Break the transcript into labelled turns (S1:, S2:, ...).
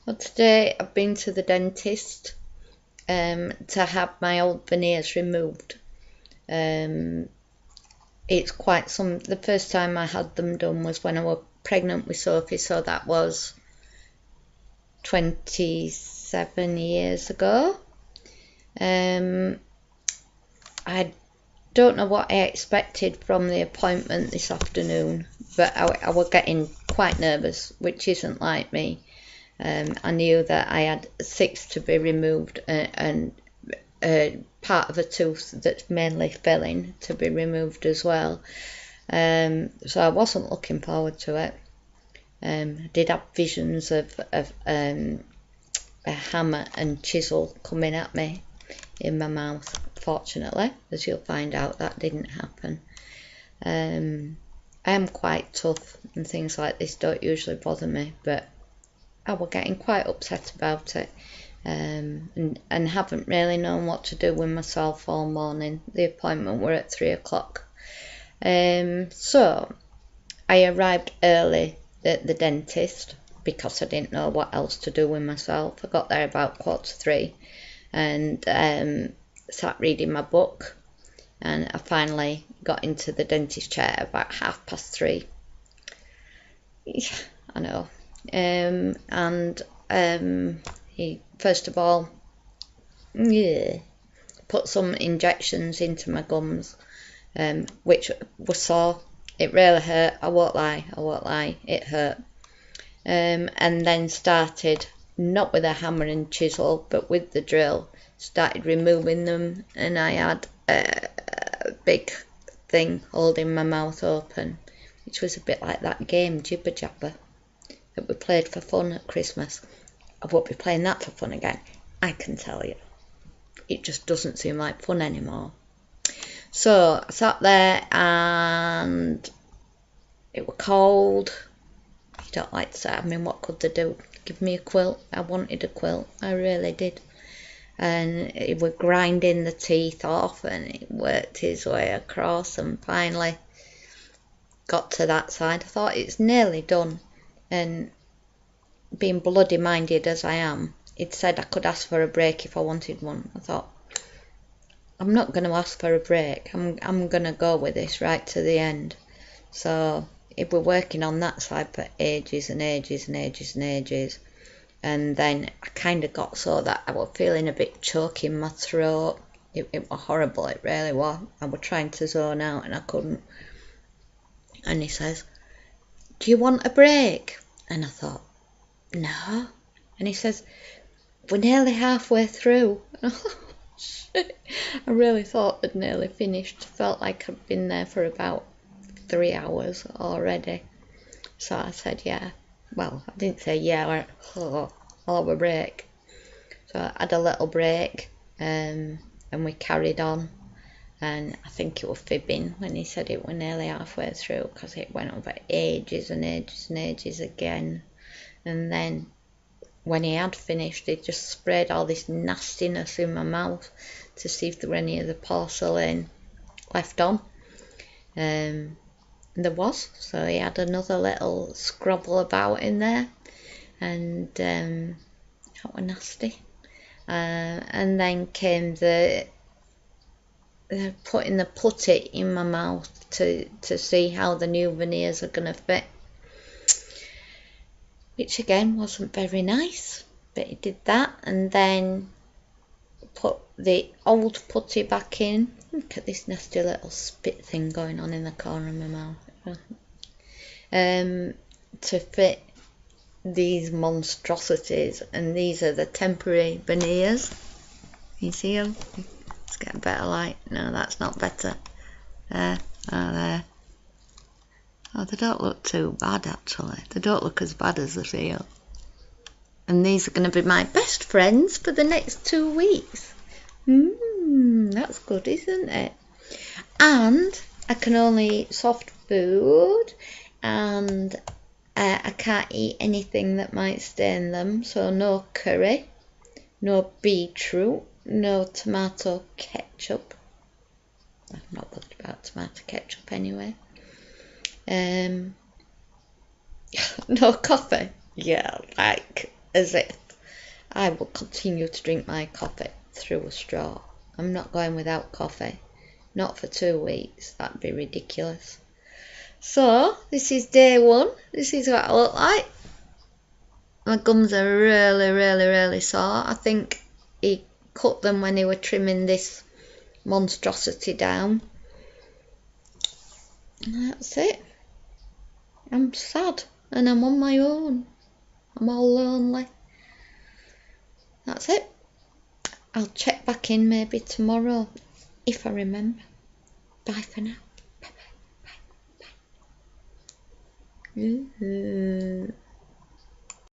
S1: Well, today I've been to the dentist to have my old veneers removed. It's quite some. The first time I had them done was when I was pregnant with Sophie, so that was 27 years ago. I don't know what I expected from the appointment this afternoon, but I was getting quite nervous, which isn't like me. I knew that I had 6 to be removed and part of a tooth that's mainly filling to be removed as well. So I wasn't looking forward to it. I did have visions of a hammer and chisel coming at me in my mouth. Fortunately, as you'll find out, that didn't happen. I am quite tough and things like this don't usually bother me, but I was getting quite upset about it and haven't really known what to do with myself all morning. The appointment were at 3 o'clock. So I arrived early at the dentist because I didn't know what else to do with myself. I got there about 2:45 and sat reading my book, and I finally got into the dentist chair about 3:30. I know. He first of all put some injections into my gums, which was sore. It really hurt. I won't lie, it hurt. And then started, not with a hammer and chisel, but with the drill, started removing them, and I had a big thing holding my mouth open, which was a bit like that game Jibber Jabber that we played for fun at Christmas. I won't be playing that for fun again, I can tell you. It just doesn't seem like fun anymore. So I sat there and it was cold. You don't like to say, I mean, what could they do? Give me a quilt. I wanted a quilt, I really did. And he was grinding the teeth off and he worked his way across and finally got to that side. I thought it's nearly done, and being bloody minded as I am, he'd said I could ask for a break if I wanted one. I thought, I'm not going to ask for a break. I'm going to go with this right to the end. So he was working on that side for ages and ages and ages and ages. And then I kind of got so that I was feeling a bit choky in my throat. It was horrible, it really was. I was trying to zone out and I couldn't. And he says, do you want a break? And I thought, no. And he says, we're nearly halfway through. Shit. I really thought I'd nearly finished. Felt like I'd been there for about 3 hours already. So I said, yeah. Well, I didn't say yeah, I went, I'll have a break. So I had a little break, and we carried on. And I think it was fibbing when he said it was nearly halfway through, because it went on for ages and ages and ages again. And then when he had finished, he just sprayed all this nastiness in my mouth to see if there were any of the porcelain left on. There was, so he had another little scrabble about in there, and that was nasty. And then came the putting the putty in my mouth to see how the new veneers are going to fit, which again wasn't very nice, but he did that, and then put the old putty back in. Look at this nasty little spit thing going on in the corner of my mouth. To fit these monstrosities, and these are the temporary veneers. Can you see them? Let's get a better light. No, that's not better. There. There. Oh, they don't look too bad actually. They don't look as bad as the real. And these are going to be my best friends for the next 2 weeks. That's good, isn't it? And I can only eat soft food, and I can't eat anything that might stain them. So no curry, no beetroot, no tomato ketchup. I'm not bothered about tomato ketchup anyway. No coffee. Yeah, like as if I will continue to drink my coffee through a straw. I'm not going without coffee. Not for 2 weeks. That'd be ridiculous. So, this is day 1. This is what I look like. My gums are really, really, really sore. I think he cut them when he were trimming this monstrosity down. And that's it. I'm sad and I'm on my own. I'm all lonely. That's it. I'll check back in maybe tomorrow if I remember. Bye for now. Bye bye. Bye bye.